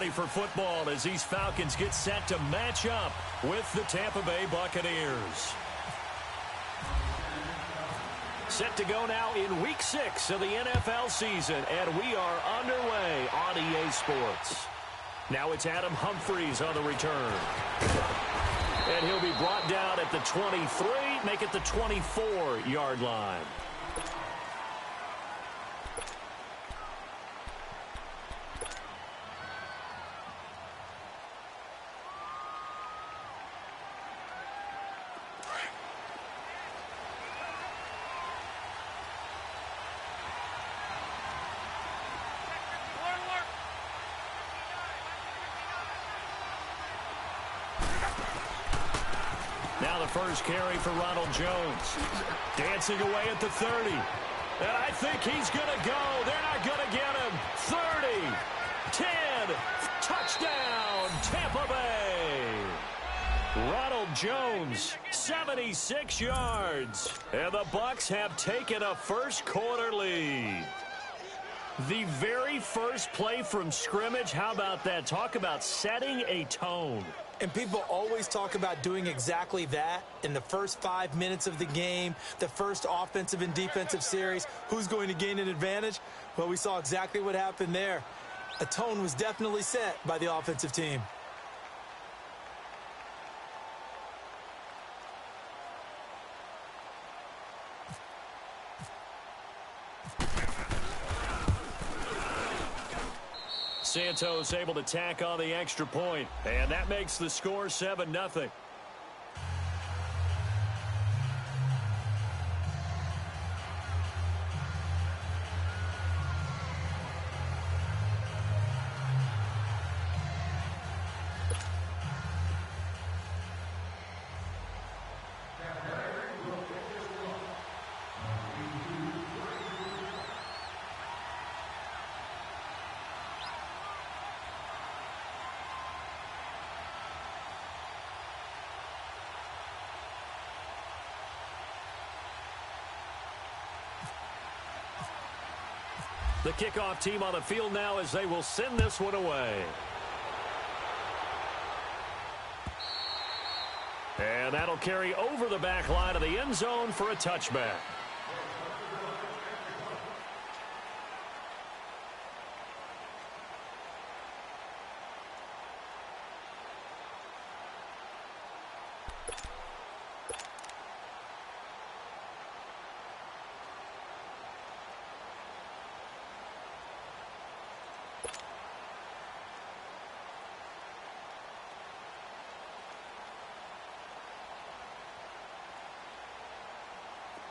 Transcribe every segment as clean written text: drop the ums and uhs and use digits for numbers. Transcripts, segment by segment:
ready for football as these Falcons get set to match up with the Tampa Bay Buccaneers. Set to go now in Week 6 of the NFL season, and we are underway on EA Sports. Now it's Adam Humphries on the return. And he'll be brought down at the 23, make it the 24-yard line. Now the first carry for Ronald Jones. Dancing away at the 30. And I think he's going to go. They're not going to get him. 30, 10, touchdown, Tampa Bay. Ronald Jones, 76 yards. And the Bucs have taken a first-quarter lead. The very first play from scrimmage, how about that? Talk about setting a tone. And people always talk about doing exactly that in the first 5 minutes of the game, the first offensive and defensive series. Who's going to gain an advantage? Well, we saw exactly what happened there. A tone was definitely set by the offensive team. Santos able to tack on the extra point, and that makes the score 7-0. The kickoff team on the field now as they will send this one away. And that'll carry over the back line of the end zone for a touchback.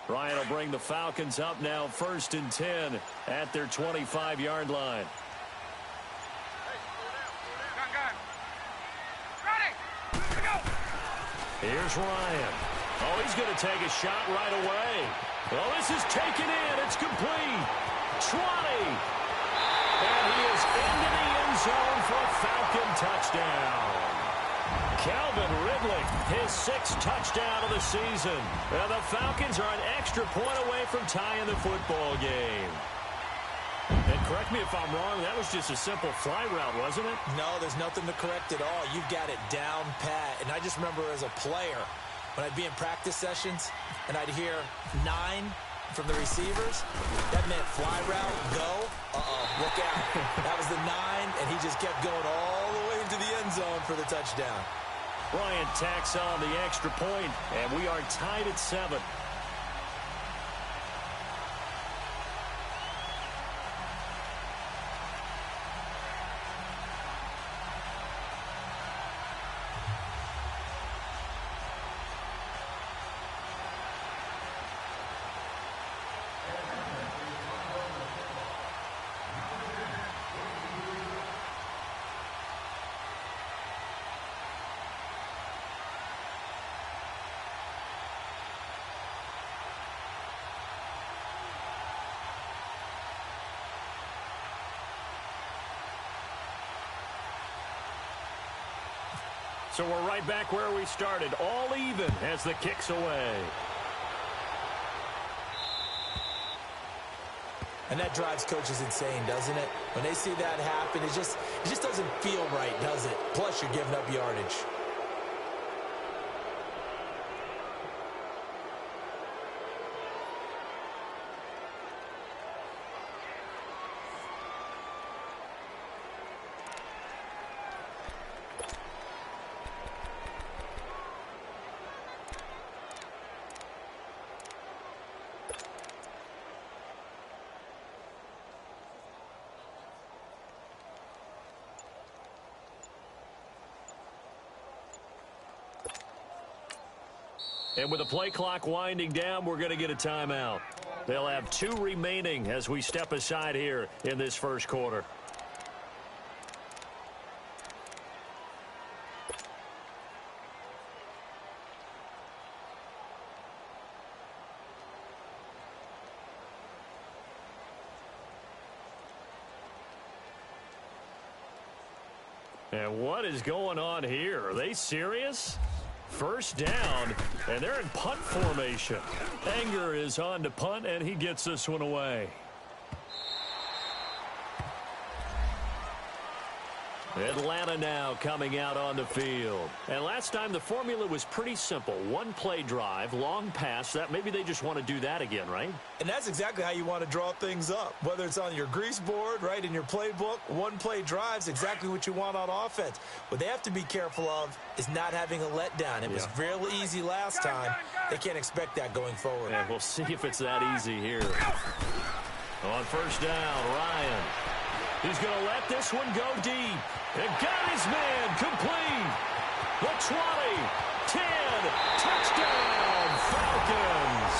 Ryan will bring the Falcons up now 1st and 10 at their 25-yard line. Here's Ryan. Oh, he's going to take a shot right away. Well, this is taken in. It's complete. 20. And he is into the end zone for a Falcon touchdown. Calvin Ridley, his 6th touchdown of the season. And the Falcons are an extra point away from tying the football game. And correct me if I'm wrong, that was just a simple fly route, wasn't it? No, there's nothing to correct at all. You've got it down pat. And I just remember as a player, when I'd be in practice sessions, and I'd hear 9 from the receivers, that meant fly route, go. Look out. That was the 9, and he just kept going all the way into the end zone for the touchdown. Bryant tacks on the extra point, and we are tied at 7. So we're right back where we started, all even as the kick's away. And that drives coaches insane, doesn't it? When they see that happen, it just doesn't feel right, does it? Plus, you're giving up yardage. And with the play clock winding down, we're going to get a timeout. They'll have 2 remaining as we step aside here in this first quarter. And what is going on here? Are they serious? First down, and they're in punt formation. Anger is on to punt, and he gets this one away. Atlanta now coming out on the field. And last time the formula was pretty simple. 1 play drive, long pass. That maybe they just want to do that again, right? And that's exactly how you want to draw things up. Whether it's on your grease board, right, in your playbook, 1 play drive's exactly what you want on offense. What they have to be careful of is not having a letdown. It was real easy last time. They can't expect that going forward. And we'll see if it's that easy here. On first down, Ryan. He's going to let this one go deep. And got his man complete. The 20, 10, touchdown, Falcons.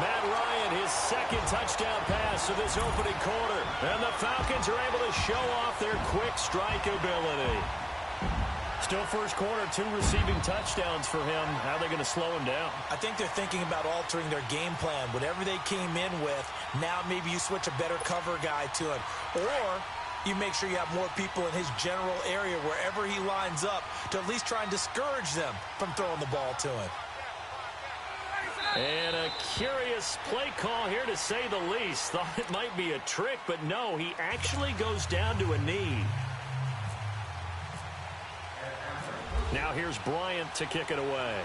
Matt Ryan, his 2nd touchdown pass of this opening quarter. And the Falcons are able to show off their quick strike ability. Still first quarter, 2 receiving touchdowns for him. How are they going to slow him down? I think they're thinking about altering their game plan. Whatever they came in with, now maybe you switch a better cover guy to him. Or you make sure you have more people in his general area wherever he lines up to at least try and discourage them from throwing the ball to him. And a curious play call here, to say the least. Thought it might be a trick, but no, he actually goes down to a knee. Now here's Bryant to kick it away.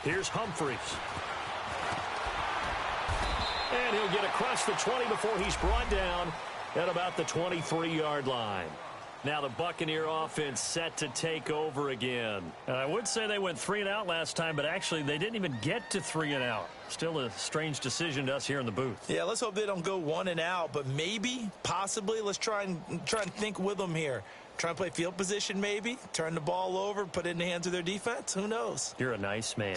Here's Humphries. And he'll get across the 20 before he's brought down at about the 23-yard line. Now the Buccaneer offense set to take over again. And I would say they went 3 and out last time, but actually they didn't even get to 3 and out. Still a strange decision to us here in the booth. Yeah, let's hope they don't go 1 and out, but maybe, possibly, let's try and think with them here. Try and play field position maybe, turn the ball over, put it in the hands of their defense. Who knows? You're a nice man.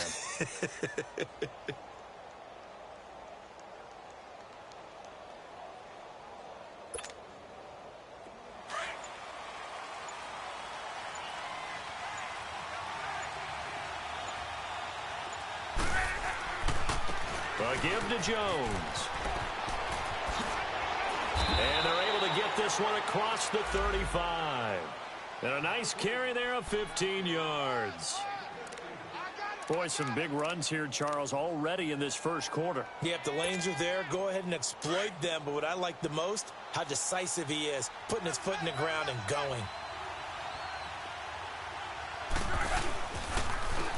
A give to Jones. And they're able to get this one across the 35. And a nice carry there of 15 yards. Boy, some big runs here, Charles, already in this first quarter. Yep, the lanes are there. Go ahead and exploit them. But what I like the most, how decisive he is, putting his foot in the ground and going.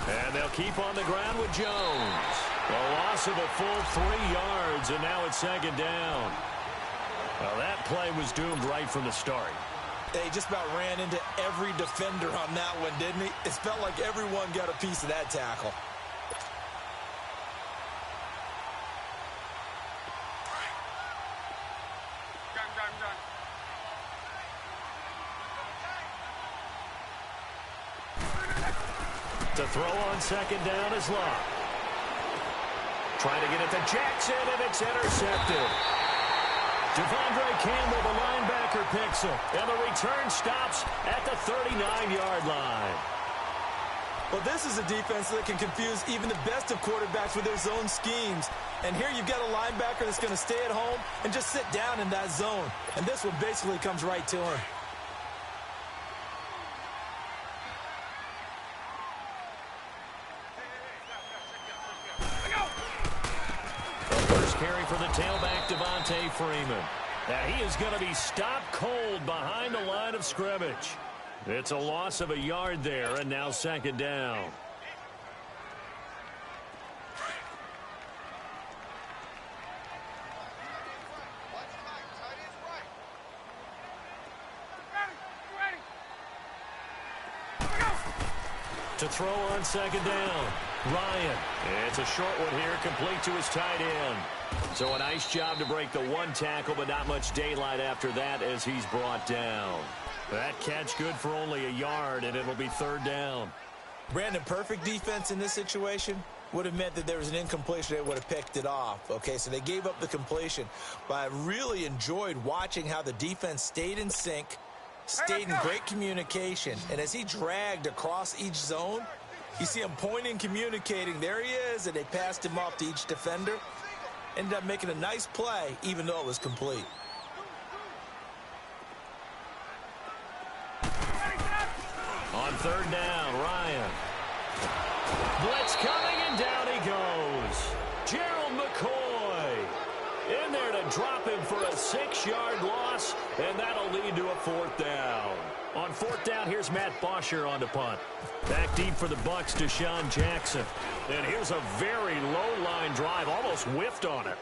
And they'll keep on the ground with Jones. A loss of a full 3 yards, and now it's 2nd down. Well, that play was doomed right from the start. They just about ran into every defender on that one, didn't he? It felt like everyone got a piece of that tackle. To throw on 2nd down is Locke. Trying to get it to Jackson, and it's intercepted. Devondre Campbell, the linebacker, picks it. And the return stops at the 39-yard line. Well, this is a defense that can confuse even the best of quarterbacks with their zone schemes. And here you've got a linebacker that's going to stay at home and just sit down in that zone. And this one basically comes right to him. Devontae Freeman. And he is going to be stopped cold behind the line of scrimmage. It's a loss of a yard there, and now second down. To throw on second down, Ryan. It's a short one here, complete to his tight end. So a nice job to break the one tackle, but not much daylight after that as he's brought down. That catch good for only a yard, and it'll be third down. Brandon, perfect defense in this situation would have meant that there was an incompletion. They would have picked it off. Okay, so they gave up the completion. But I really enjoyed watching how the defense stayed in sync, stayed in great communication. And as he dragged across each zone, you see him pointing, communicating. There he is, and they passed him off to each defender. Ended up making a nice play, even though it was complete. On third down, Ryan. Blitz coming, and down he goes. Gerald McCoy in there to drop him for a 6-yard loss, and that'll lead to a fourth down. On fourth down, here's Matt Bosher on the punt. Back deep for the Bucs, Deshaun Jackson. And here's a very low-line drive, almost whiffed on it.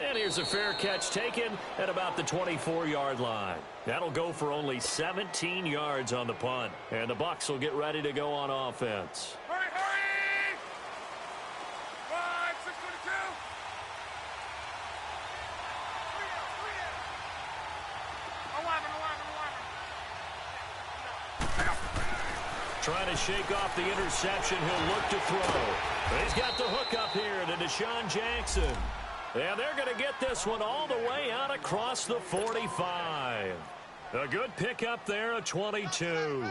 And here's a fair catch taken at about the 24-yard line. That'll go for only 17 yards on the punt. And the Bucs will get ready to go on offense. Hurry, hurry! 5, 6, 22. 11. Trying to shake off the interception. He'll look to throw. He's got the hook up here to Deshaun Jackson. And they're going to get this one all the way out across the 45. A good pickup there at 22.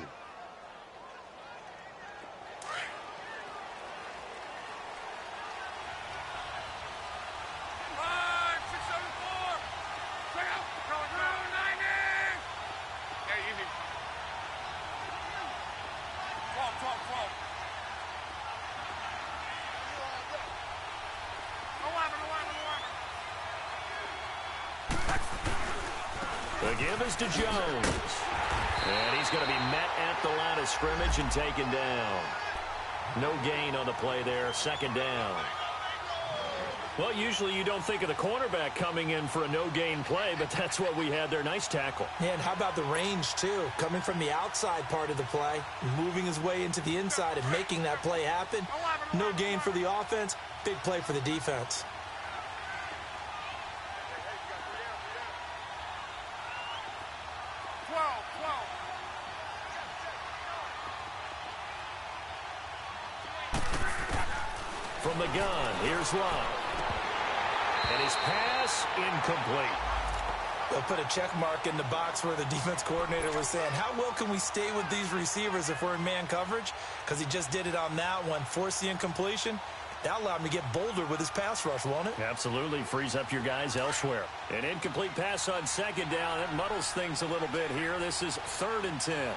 The give is to Jones. And he's going to be met at the line of scrimmage and taken down. No gain on the play there, second down. Well, usually you don't think of the cornerback coming in for a no-gain play, but that's what we had there. Nice tackle. Yeah, and how about the range, too? Coming from the outside part of the play, moving his way into the inside and making that play happen. No gain for the offense, big play for the defense. From the gun, here's Love. And his pass incomplete. They'll put a check mark in the box where the defense coordinator was saying, how well can we stay with these receivers if we're in man coverage? Because he just did it on that one, forced the incompletion. That allowed him to get bolder with his pass rush, won't it? Absolutely. Frees up your guys elsewhere. An incomplete pass on second down. It muddles things a little bit here. This is 3rd and 10.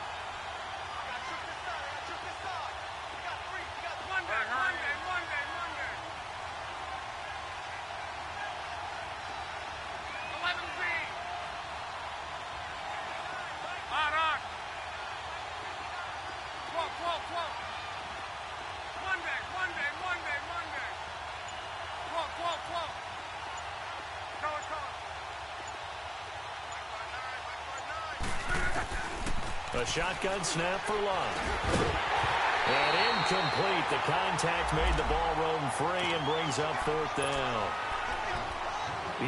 A shotgun snap for Love. And incomplete. The contact made the ball roam free and brings up 4th down.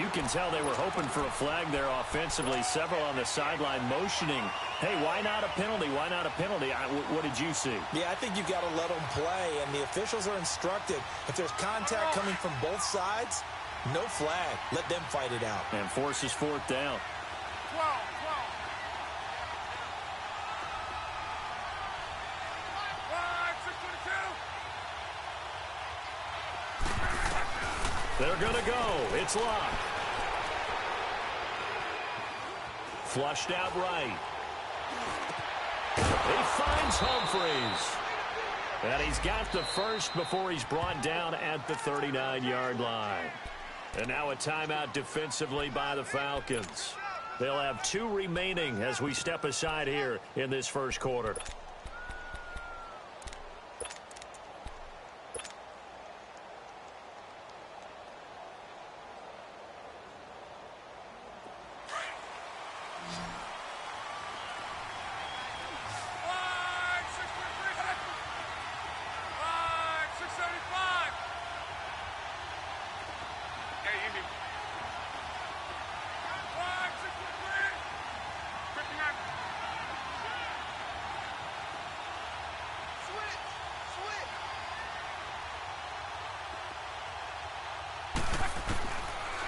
You can tell they were hoping for a flag there offensively. Several on the sideline motioning. Hey, why not a penalty? Why not a penalty? What did you see? Yeah, I think you've got to let them play, and the officials are instructed. If there's contact coming from both sides, no flag. Let them fight it out. And forces 4th down. 12. They're going to go. It's locked. Flushed out right. He finds Humphreys. And he's got the first before he's brought down at the 39-yard line. And now a timeout defensively by the Falcons. They'll have 2 remaining as we step aside here in this first quarter.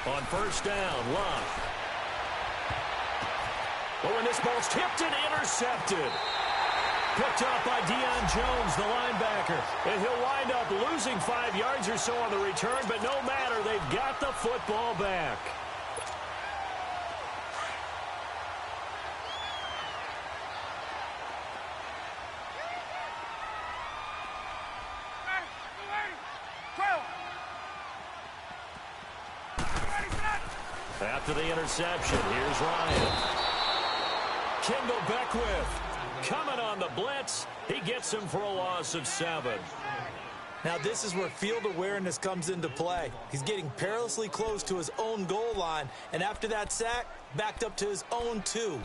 On first down, Love. Oh, and this ball's tipped and intercepted. Picked up by Deion Jones, the linebacker. And he'll wind up losing 5 yards or so on the return, but no matter, they've got the football back. After the interception, here's Ryan. Kendall Beckwith coming on the blitz. He gets him for a loss of 7. Now this is where field awareness comes into play. He's getting perilously close to his own goal line, and after that sack, backed up to his own 2.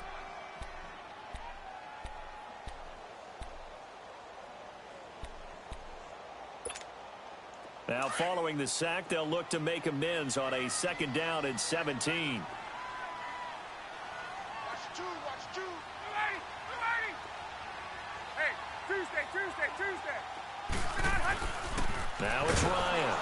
Now, following the sack, they'll look to make amends on a 2nd down and 17. Watch 2, watch 2. Ready. Hey, Tuesday. Now it's Ryan.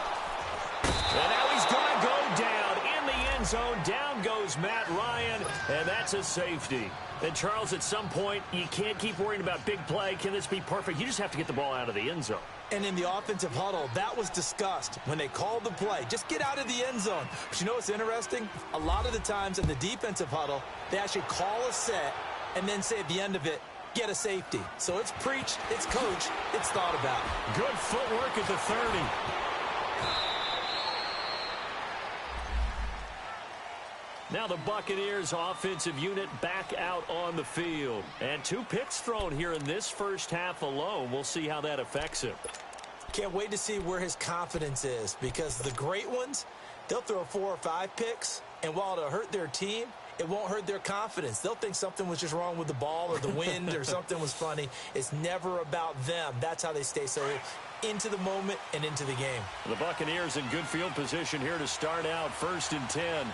And now he's going to go down in the end zone. Down goes Matt Ryan, and that's a safety. And, Charles, at some point, you can't keep worrying about big play. Can this be perfect? You just have to get the ball out of the end zone. And in the offensive huddle, that was discussed when they called the play. Just get out of the end zone. But you know what's interesting? A lot of the times in the defensive huddle, they actually call a set and then say at the end of it, get a safety. So it's preached, it's coached, it's thought about. Good footwork at the 30. Now the Buccaneers offensive unit back out on the field. And 2 picks thrown here in this first half alone. We'll see how that affects him. Can't wait to see where his confidence is, because the great ones, they'll throw 4 or 5 picks, and while it'll hurt their team, it won't hurt their confidence. They'll think something was just wrong with the ball or the wind or something was funny. It's never about them. That's how they stay so into the moment and into the game. The Buccaneers in good field position here to start out 1st and 10.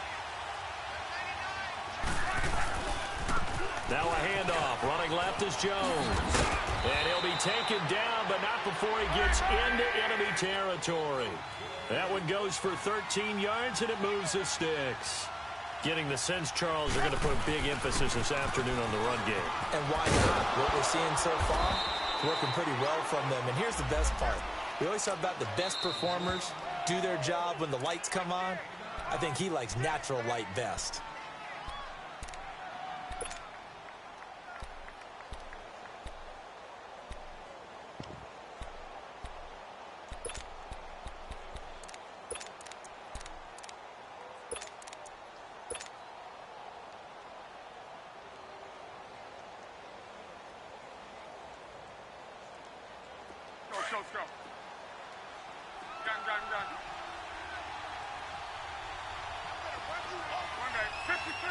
Now a handoff. Running left is Jones. And he'll be taken down, but not before he gets into enemy territory. That one goes for 13 yards, and it moves the sticks. Getting the sense, Charles, they're going to put a big emphasis this afternoon on the run game. And why not? What we're seeing so far, working pretty well from them. And here's the best part. We always talk about the best performers do their job when the lights come on. I think he likes natural light best. Go. Gun. 53.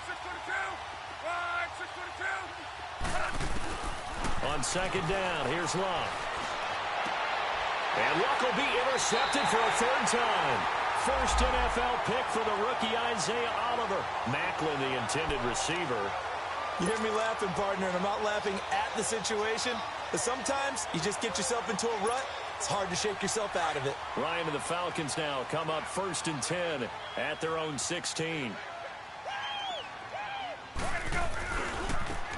642. On 2nd down, here's Luck. And Luck will be intercepted for a 3rd time. First NFL pick for the rookie Isaiah Oliver. Macklin, the intended receiver. You hear me laughing, partner, and I'm not laughing at the situation, but sometimes you just get yourself into a rut. It's hard to shake yourself out of it. Ryan and the Falcons now come up 1st and 10 at their own 16.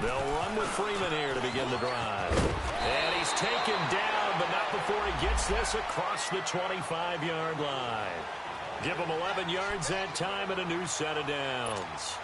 They'll run with Freeman here to begin the drive. And he's taken down, but not before he gets this across the 25-yard line. Give him 11 yards that time and a new set of downs.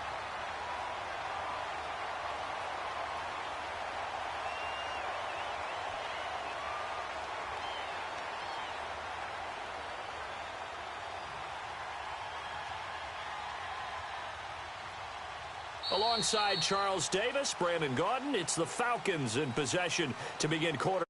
Alongside Charles Davis, Brandon Gaudin, it's the Falcons in possession to begin quarter.